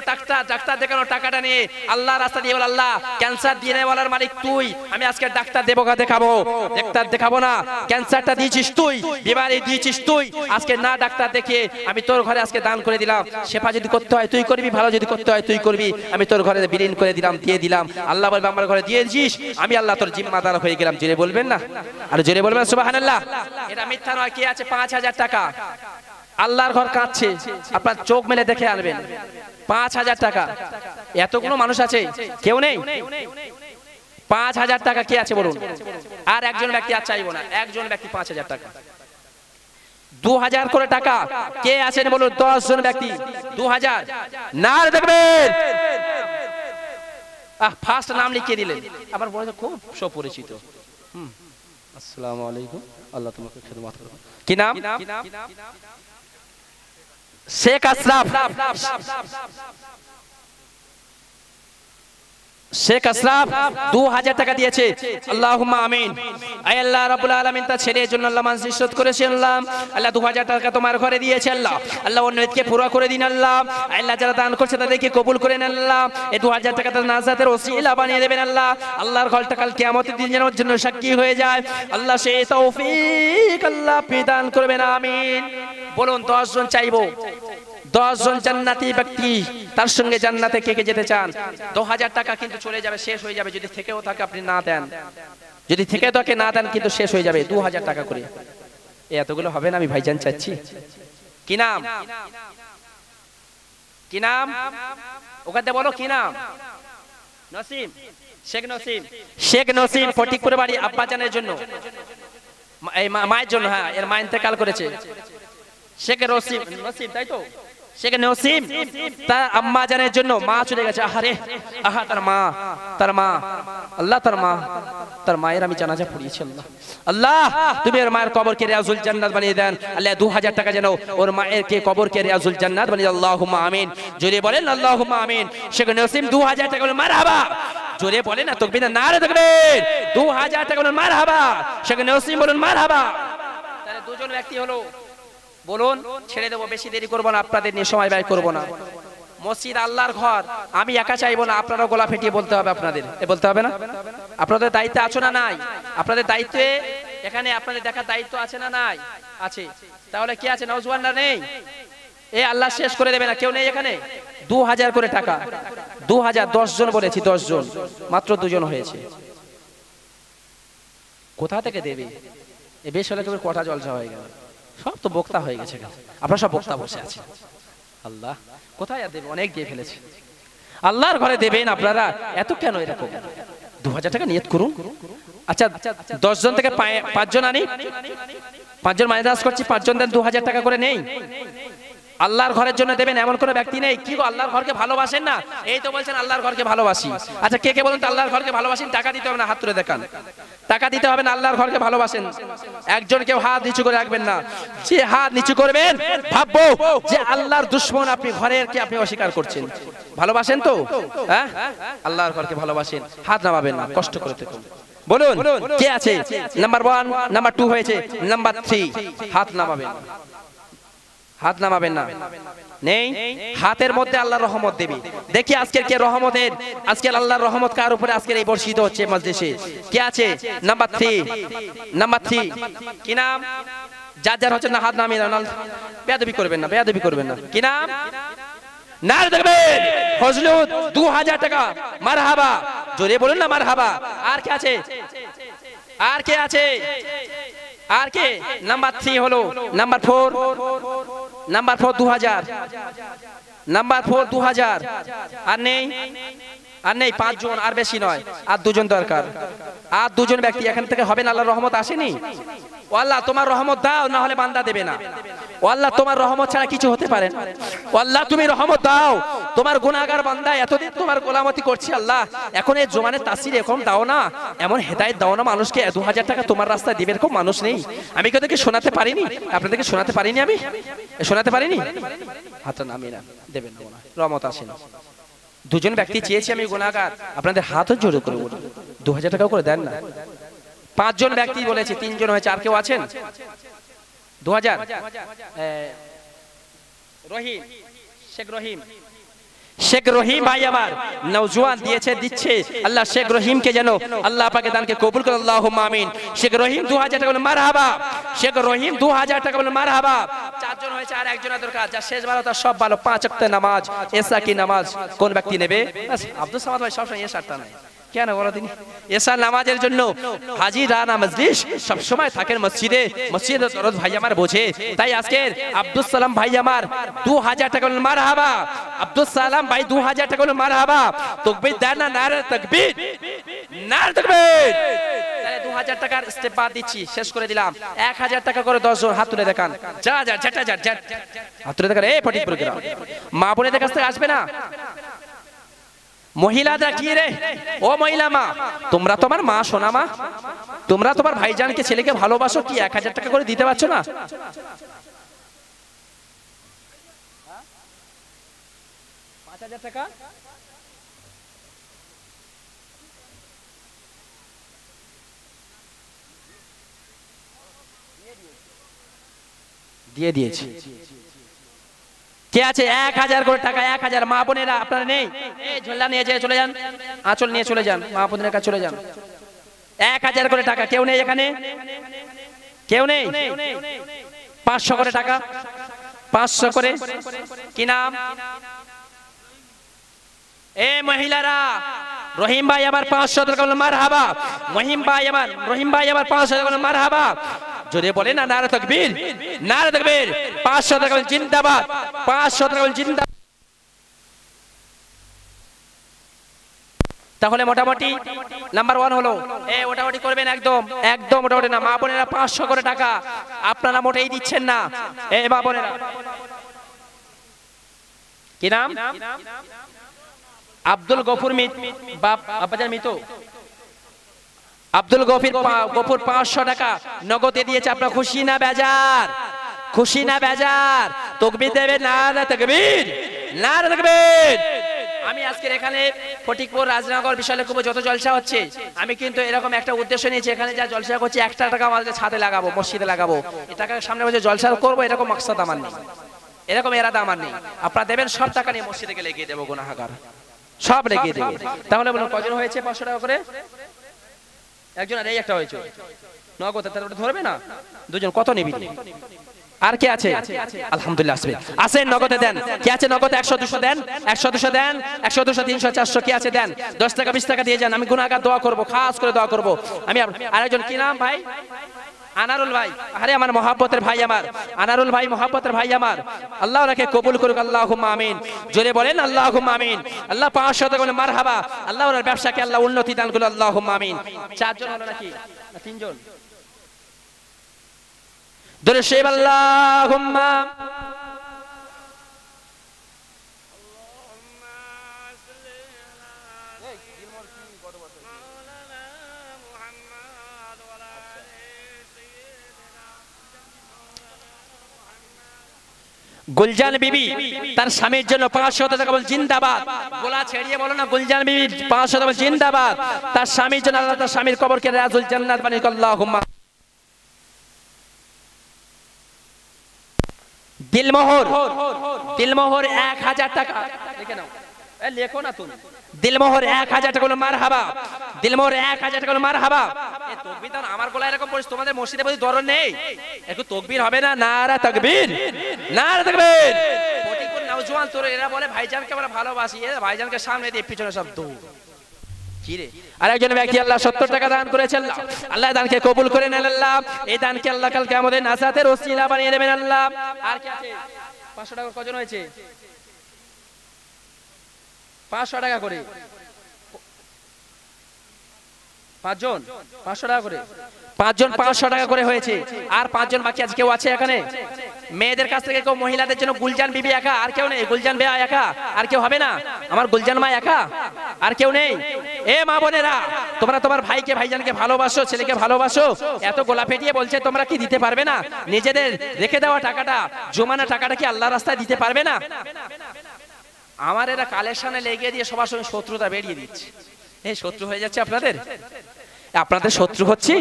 ডাক্তার দেখানো টাকাটা নিয়ে আল্লাহ রাস্তা দিয়ে বল, আল্লাহ ক্যান্সার দিয়ে বলার মালিক তুই, আমি আজকে ডাক্তার দেখাবো, ডাক্তার দেখাবো না, ক্যান্সারটা দিয়েছিস তুই, বিমারি দিয়েছিস তুই, আজকে না ডাক্তার দেখিয়ে আমি তোর ঘরে আজকে দান করে দিলাম। শেফা যদি করতে হয় তুই করবি, ভালো যদি করতে হয় তুই করবি, আমি তোর ঘরে বিলীন করে দিলাম, দিয়ে দিলাম। আল্লাহ বলবে আমার ঘরে দিয়ে দিয়েছিস, আমি আল্লাহ তোর জিম্মাদার হয়ে গেলাম। জোরে বলবেন না? আর জোরে বলবেন সুবহানাল্লাহ। এটা মিথ্যা নয়। কি আছে? 5,000 টাকা। আল্লাহর ঘর কাঁদছে, আপনার চোখ মেলে দেখে আনবেন। 5,000 টাকা। এতগুলো মানুষ আছে, কেউ নেই? 5,000 টাকা কে আছে বলুন? আর একজন ব্যক্তি আর চাইবো না, একজন ব্যক্তি 5,000 টাকা। 2,000 করে টাকা কে আছেন বলুন? 10 জন ব্যক্তি 2,000। না দেখবেন, ফার্স্ট নাম লিখিয়ে দিলেন। আবার বলে খুব সুপরিচিত। আসসালামু আলাইকুম, আল্লাহ তোমাকে খেদমত করুন। কি নাম? শেখ আশরাফ। শেখ আশরাফ 2,000 টাকা দিয়েছে। আল্লাহুম্মা আমিন। আয় আল্লাহ রাব্বুল আলামিন, তার ছেলের জন্য আল্লাহ মানসিরত করেছেন আল্লাহ। আল্লাহ 2,000 টাকা তোমার ঘরে দিয়েছে আল্লাহ। আল্লাহ ওর নিয়তকে পুরো করে দিন আল্লাহ। আল্লাহ যারা দান করছে তাদেরকে কবুল করে নেন আল্লাহ। এই 2,000 টাকা তার নাজাতের ওসিলা বানিয়ে দেবেন আল্লাহ। আল্লাহর ঘরটা কাল কিয়ামতের দিন যেন ওর জন্য সাক্ষী হয়ে যায় আল্লাহ, সেই তৌফিক আল্লাহ প্রদান করবেন। আমিন বলুন। 10 জন চাইবো, 10 জন জান্নাতি ব্যক্তি, তার সঙ্গে জান্নাতে কে কে যেতে চান? 2,000 টাকা কিন্তু চলে যাবে, শেষ হয়ে যাবে। যদি থেকেও থাকে আপনি না দেন, যদি থেকে থাকে না দেন কিন্তু শেষ হয়ে যাবে। 2,000 টাকা করে এতগুলো হবে না, আমি ভাইজান চাচ্ছি। কি নাম? কি নাম? ওখানে বলো কি নাম? নসিম, শেখ নসিম। শেখ নসিম ফটিকপুর বাড়ি, আব্বাজানের জন্য, এই মায়ের জন্য। হ্যাঁ, এর মা ইন্তেকাল করেছে। শেখ নসিম, তাই তো? শেখ নসিম তার আম্মা জানের জন্য, মা চলে গেছে। আহারে আহা, তার মা আল্লাহ, তার মায়ের আমি জানাজা পড়িয়েছি আল্লাহ। আল্লাহ তুমি ওর মায়ের কবরকে রিয়াজুল জান্নাত বানিয়ে দেন আল্লাহ। 2,000 টাকা যেন ওর মায়ের কে কবরকে রিয়াজুল জান্নাত বানিয়ে দেন। আল্লাহুম্মা আমিন। জোরে বলেন আল্লাহুম্মা আমিন। শেখ নসিম 2,000 টাকা বলে মারহাবা। জোরে বলেন না, তাকবীর নারে তাকবীর। 2,000 টাকা বলে মারহাবা। শেখ নসিম বলুন মারহাবা। তাহলে দুজন ব্যক্তি হলো। বলুন, ছেড়ে দেবো, বেশি দেরি করবো না, আপনাদের নিয়ে সময় ব্যয় করবো না। মসজিদ আল্লাহর ঘর, আমি একা চাইবো না, আপনারাও গলা ফেটিয়ে বলতে হবে। আপনাদের বলতে হবে না? আপনাদের দায়িত্বে আছো না নাই? আপনাদের দায়িত্বে এখানে আপনাদের দেখার দায়িত্ব আছে না নাই? আছে। তাহলে কি আছে? নওজওয়ানরা নেই? এ আল্লাহ শেষ করে দেবে না, কেউ নেই এখানে? 2,000 করে টাকা। 2,000, 10 জন বলেছি, 10 জন, মাত্র 2 জন হয়েছে। কোথা থেকে দেবে? এ বেশ হলে কেবল কটা জলসা হয়ে গেল, সব তো বক্তা হয়ে গেছে। আপনারা সব বক্তা বসে আছে। আল্লাহ কোথায় আর দেবে? অনেক দিয়ে ফেলেছে। আল্লাহর ঘরে দেবেন আপনারা, এত কেন এরকম? 2,000 টাকা নিয়ত করুন। আচ্ছা 10 জন থেকে 5 জন আনি, 5 জন মাইনাস করছি, 5 জন দেন, 2,000 টাকা করে নেই। আল্লাহর ঘরের জন্য দেবেন এমন কোনো ব্যক্তি নেই। কি গো, আল্লাহর ঘরকে ভালোবাসেন না? এই তো বলছেন আল্লাহর ঘরকে ভালোবাসি। আচ্ছা কে কে বলুন তো আল্লাহর ঘরকে ভালোবাসেন? টাকা দিতে হবে না, হাত তুলে দেখান। টাকা দিতে হবে না, আল্লাহর ঘরকে ভালোবাসেন। একজন কেউ হাত নিচু করে রাখবেন না। যে হাত নিচু করবেন ভাববো যে আল্লাহর দুশমন আপনি, ঘরের কি আপনি অস্বীকার করছেন। ভালোবাসেন তো? হ্যাঁ, আল্লাহর ঘরকে ভালোবাসেন। হাত নামাবেন না, কষ্ট করে থাকুন। বলুন কে আছে? নাম্বার 1, নাম্বার 2 হয়েছে, নাম্বার 3 হাত নামাবেন। হাত নামাবেন না, নেই। হাতের মধ্যে আল্লাহর রহমত দেবে। দেখি আজকের কে রহমতের, আজকের আল্লাহর রহমত কার উপরে আজকের এই বর্ষিত হচ্ছে মজলিসে? কে আছে? নাম্বার 3, নাম্বার 3 কি নাম? যার যার হচ্ছে না হাত নামিয়ে না, বেয়াদবি করবেন না, বেয়াদবি করবেন না। কি নাম? নারে দেখবেন ফজলুত 2,000 টাকা। মারহাবা, জোরে বলুন না মারহাবা। আর কে আছে? আর কে আছে? আর কে? নাম্বার 3 হলো। Number 4, number 4 2,000, number 4 2,000। আর নেই, আর নেই। 5 জন, আর বেশি নয়, আর 2 জন দরকার। আর 2 জন ব্যক্তি এখান থেকে হবেন। আল্লাহর রহমত আসেনি? ও আল্লাহ তোমার রহমত দাও, না হলে বান্দা দেবে না। ও আল্লাহ তোমার রহমত ছাড়া কিছু হতে পারে না। ও আল্লাহ তুমি রহমত দাও, তোমার গুনাহগার বান্দা এতদিন তোমার গোলামতি করছি আল্লাহ, এখন এই জমানের তাসির এখন দাও না, এমন হেদায়েত দাও না মানুষকে 2000 টাকা তোমার রাস্তায় দিবে এরকম মানুষ নেই। আমি কেউকে শোনাতে পারিনি, আপনাদেরকে শোনাতে পারিনি, আমি শোনাতে পারিনি। হাতটা নামিয়ে না, দেবেন না, রহমত আসে না। দুজন ব্যক্তি চেয়েছি আমি গুনাহগার, আপনাদের হাতও জোরে করে বলুন 2000 টাকা করে দেন না। 5 জন ব্যক্তি বলেছে, 3 জন হয়েছে, আর কেউ আছেন? 2000 রহিম, শেখ রহিম ভাই আমার নওজোয়ান দিয়েছে, দিচ্ছে আল্লাহ শেখ রহিমকে যেন আল্লাহ পাকে দানকে কবুল করে, আল্লাহুম্মা আমিন। শেখ রহিম 2000 টাকা বলে মারহাবা, শেখ রহিম 2000 টাকা বলে মারহাবা। 4 জন হয়েছে, আর একজনের দরকার, যা শেষ ভালো তার সব ভালো। 5 ওয়াক্ত নামাজ, এশা কি নামাজ কোন ব্যক্তি নেবে? আব্দুল সামাদ ভাই সবসময় এশারটা নাই কেন বলো তিনি? এশার নামাজের জন্য হাজী রানা মজলিস সব সময় থাকেন মসজিদে, মসজিদে দরদ ভাই আমার বোঝে, তাই আজকে আব্দুল সালাম ভাই আমার 2000 টাকা বলে মারহাবা। আব্দুল সালাম ভাই 2000 টাকা বলে মারহাবা। তাকবীর দেন না, নারে তাকবীর, নারে তাকবীর। তাহলে 2000 টাকার স্টেপ বাদ দিচ্ছি, শেষ করে দিলাম। 1000 টাকা করে 10 জন হাত তুলে দেখান, যা যা যেটা যা হাত তুলে দেখান। এই ফটিক প্রোগ্রাম মা বোনেদের কাছ থেকে আসবে না? মহিলারা কি রে, ও মহিলা মা, তোমরা তোমার মা সোনা মা, তোমরা তোমার ভাইজানকে ছেলেকে ভালোবাসো, কি 1000 টাকা করে দিতে পারছো না? 5000 টাকা দিয়ে দিয়েছি। কে আছে 1000 করে টাকা? 1000 মা বোনেরা আপনারা নেই, এই ঝোলা নিয়ে যায় চলে যান, আঁচল নিয়ে চলে যান, মা বোনের কাছে চলে যান। 1000 করে টাকা কেউ নেই এখানে? কেউ নেই? 500 করে টাকা, 500 করে। কি নাম? এ মহিলারা, রহিম ভাই আবার 500 টাকা বলে মারহাবা। রহিম ভাই আবার 500 টাকা বলে মারহাবা। যদি বলে না নারে তাকবীর, নারে তাকবীর। 500 টাকা বলে জিন্দাবাদ, 500 টাকা বলে জিন্দাবাদ। তাহলে মোটামুটি নাম্বার 1 হলো, মোটামুটি করবেন, একদম একদম মোটামুটি না। মা বোনেরা 500 করে টাকা আপনারা মোটেই দিচ্ছেন না। মা বোনেরা, কি নাম? আব্দুল গফুর বাপ আব্বাজান মিতু, আব্দুল গফুর 500 টাকা নগদে দিয়েছে। আপনারা খুশি না বেজার? খুশি না বেজার? তাকবীর দেবেন, নারে তাকবীর, নারে তাকবীর। আমি আজকের এখানে ফটিকপুর রাজনগর বিশালে খুব যত জলসা হচ্ছে, আমি কিন্তু এরকম একটা উদ্দেশ্য নিয়েছি, এখানে যা জলসা করছি 1 টাকা আমাদের ছাদে লাগাবো, মসজিদে লাগাবো। এই টাকার সামনে বসে জলসা করবো, এরকম মাকসাদ আমার নেই, এরকম এরাদা আমার নেই। আপনারা দেবেন, সব টাকা নিয়ে মসজিদে গিয়ে লেগে দেবো, গুনাহগার সব লেগে দেবে। তাহলে বলুন কজন হয়েছে 500 টাকা করে? একজন, আর এই একটা হয়েছে নগদ, তাহলে ধরবে না? 2 জন, কত নিবি? আর কে আছে? আলহামদুলিল্লাহ আসবে, আসেন নগদে দেন। কে আছে নগদে? 100 200 দেন, 100 200 দেন, 100 200 300 400 কে আছে দেন? 10 টাকা 20 টাকা দিয়ে যান, আমি গুনাহগার দোয়া করব, খাস করে দোয়া করব। আমি আরেকজন, কি নাম ভাই? আনারুল ভাই। আরে আমার মহব্বতের ভাই, আমার আনারুল ভাই মহব্বতের ভাই আমার, আল্লাহ ওনাকে কবুল করুক, আল্লাহুম্মা আমিন। জোরে বলেন আল্লাহুম্মা আমিন। আল্লাহ 500 টাকা বলে মারহাবা। আল্লাহ ওনার ব্যবসাকে আল্লাহ উন্নতি দান করুন, আল্লাহুম্মা আমিন। 4 জন হলো নাকি? না 3 জন? দরুদ শরীফ আল্লাহুম্মা গুলজান বিবি তার স্বামীর জন্য 500 টাকা বল জিন্দাবাদ। গোলা ছেড়িয়ে বলো না, গুলজান বিবি 500 টাকা বল জিন্দাবাদ। তার স্বামীর জন্য আল্লাহ তার স্বামীর কবরকে রাজুল জান্নাত বানিয়ে আল্লাহুম্মা। দিলমোহর 1000 টাকা লিখে নাও, লেখো না তুমি। দিলমোহর 1000 টাকা বলে মারহাবা। দিলমোহর 1000 টাকা বলে মারহাবা। এই তাকবীর দাও, আমার গলায় এরকম পড়ছে, তোমাদের মসজিদে বলি দরদ নেই, একটু তাকবীর হবে না? নারা তাকবীর, নারা তাকবীর। ফটিকপুর নওজোয়ান তোর এরা বলে ভাইজানকে আমরা ভালোবাসি, এ ভাইজানকে সামনে দিয়ে পিছনে সব দূর। কি রে? আরেকজন ব্যক্তি আল্লাহ 70 টাকা দান করেছেন, আল্লাহ দানকে কবুল করে নেন আল্লাহ। এই দানকে আল্লাহ কালকে আমাদের নাজাতের ওসিলা বানিয়ে দেবেন আল্লাহ। আর কি আছে? 500 টাকা কজন হয়েছে? 500 টাকা করে 5 জন, 500 টাকা করে 5 জন 500 টাকা করে হয়েছে। আর 5 জন বাকি আছে, কেউ আছে এখানে? মেয়েদের কাছ থেকে কেউ মহিলাদের জন্য গুলজান বিবি একা, আর কেউ নেই? গুলজান বেয়া একা, আর কেউ হবে না? আমার গুলজান মা একা, আর কেউ নেই? এ মা বোনেরা, তোমরা তোমার ভাইকে ভাইজানকে ভালোবাসো, ছেলেকে ভালোবাসো, এত গোলা ফেটিয়ে বলছে তোমরা কি দিতে পারবে না? নিজেদের রেখে দেওয়া টাকাটা, জমানো টাকাটা কি আল্লাহর রাস্তায় দিতে পারবে না? আমার এরা কালেকশনে লেগে দিয়ে সবার সঙ্গে শত্রুতা বেরিয়ে দিচ্ছে। এই শত্রু হয়ে যাচ্ছে আপনাদের, আপনাদের শত্রু হচ্ছে,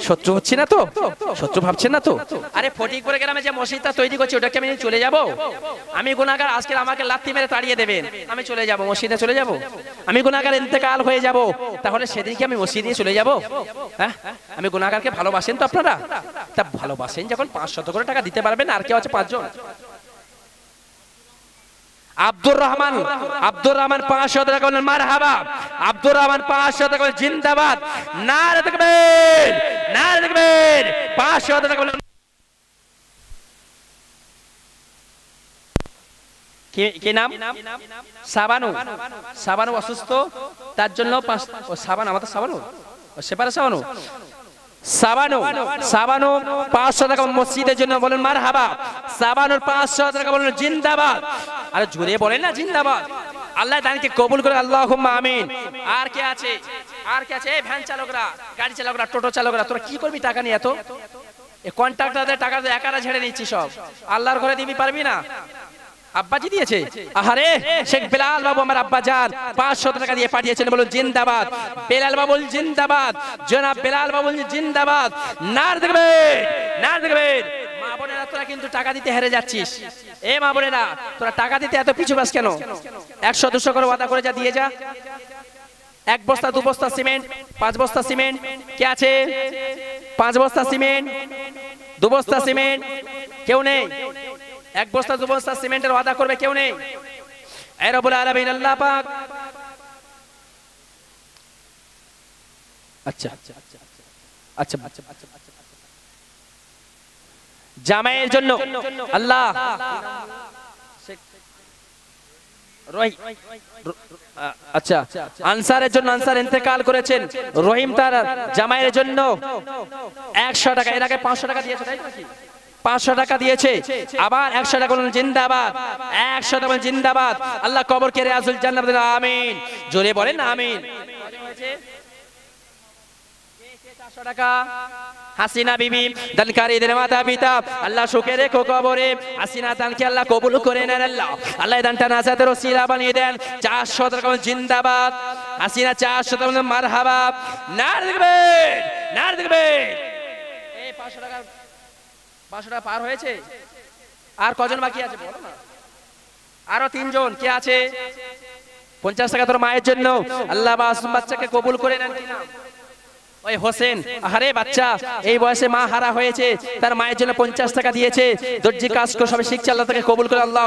শত্রু হচ্ছে না তো? শত্রু ভাবছেন না তো? আরে ফটিকপুর গ্রামে যে মসজিদটা তৈরি করছে ওটাকে আমি চলে যাব? আমি গুনাহগার, আজকে আমাকে লাথি মেরে তাড়িয়ে দেবেন, আমি চলে যাব মসজিদে চলে যাব? আমি গুনাহগার, ইন্তেকাল হয়ে যাব, তাহলে সেদিনকে আমি মসজিদে চলে যাব? হ্যাঁ, আমি গুনাহগারকে ভালোবাসেন তো আপনারা? তা ভালোবাসেন যখন 500 করে টাকা দিতে পারবেন। আর কেউ আছে 5 জন? আব্দুর রহমান, আব্দুর রহমান 500 টাকা বলেন মারহাবা। আব্দুর রহমান 500 টাকা বলেন জিন্দাবাদ। নারে তাকবীর, নারে তাকবীর। 500 টাকা বলেন। কি নাম? সাবানু। সাবানু অসুস্থ, তার জন্য সাবান, আমাদের সাবানু, সেপারে সাবানু, সাবানু, সাবানু 500 টাকা মসজিদের জন্য বলেন মারহাবা। সাবানুর 500 টাকা বলেন জিন্দাবাদ। আরে জোরে বলেন না জিন্দাবাদ। আল্লাহ দানকে কবুল করে, আল্লাহুম্মা আমিন। আর কে আছে? আর কে আছে? এই ভ্যান চালকরা, গাড়ি চালকরা, টোটো চালকরা, তোরা কি করবি টাকা নিয়ে? এত এই কন্ট্রাক্টরদের টাকা তো একারা ঝেড়ে নিচ্ছি সব, আল্লাহর ঘরে দিবি পারবি না? আব্বাজি দিয়েছে। আহারে শেখ বেলাল বাবু আমার আব্বা জান 500 টাকা দিয়ে পাঠিয়েছেন, বলুন জিন্দাবাদ। বেলাল বাবু জিন্দাবাদ, জনাব বেলাল বাবু জিন্দাবাদ। নার দেখবে, নার দেখবে। মা বোনেরা তোরা কিন্তু টাকা দিতে হেরে যাচ্ছিস। এ মা বোনেরা, তোরা টাকা দিতে এত পিছু বাস কেন? 100-200 করে ওয়াদা করে যা দিয়ে যা। 1 বস্তা 2 বস্তা সিমেন্ট, 5 বস্তা সিমেন্ট, কে আছে? 5 বস্তা সিমেন্ট, 2 বস্তা সিমেন্ট, কেউ নেই? 1 বস্তা 2 বস্তা সিমেন্টের ওয়াদা করবে কেউ নেই? এ রব্বুল আলামিন আল্লাহ পাক। আচ্ছা আচ্ছা আচ্ছা, জামাইয়ের জন্য আল্লাহ, আচ্ছা আনসারের জন্য, আনসার ইন্তেকাল করেছেন, রহিম তার জামাইয়ের জন্য 100 টাকা, এর আগে 500 টাকা দিয়েছে তাই নাকি? 500 টাকা দিয়েছে, আবার 100 টাকা বলুন জিন্দাবাদ। 100 টাকা বলুন জিন্দাবাদ। আল্লাহ কবরকে রিয়াজুল জান্নাত বলেন আমিন। জোরে বলেন আমিন। 400 টাকা হাসিনা বিবি দানকারীদের মাতা পিতা, আল্লাহ সুখে রেখো কবরে। হাসিনা দানকে আল্লাহ কবুল করে নেন আল্লাহ, আল্লাহ দানটা নাজাতের ওসিলা বানিয়ে দেন। 400 টাকা জিন্দাবাদ। হাসিনা 400 টাকা মারহাবা। নার দেখবে, নার দেখবে। এই 500 টাকা, 500 টাকা পার হয়েছে। আর কজন বাকি আছে বলো না? আরো 3 জন কে আছে? 50 টাকা তোর মায়ের জন্য, আল্লাহ বাচ্চাকে কবুল করে নেন। কি নাম? ওই হোসেন। আরে বাচ্চা এই বয়সে মা হারা হয়েছে, তার মায়ের জন্য 50 টাকা দিয়েছে। দর্জি কাজ করে সবে শিখছে, আল্লাহ তাকে কবুল করে। আল্লাহ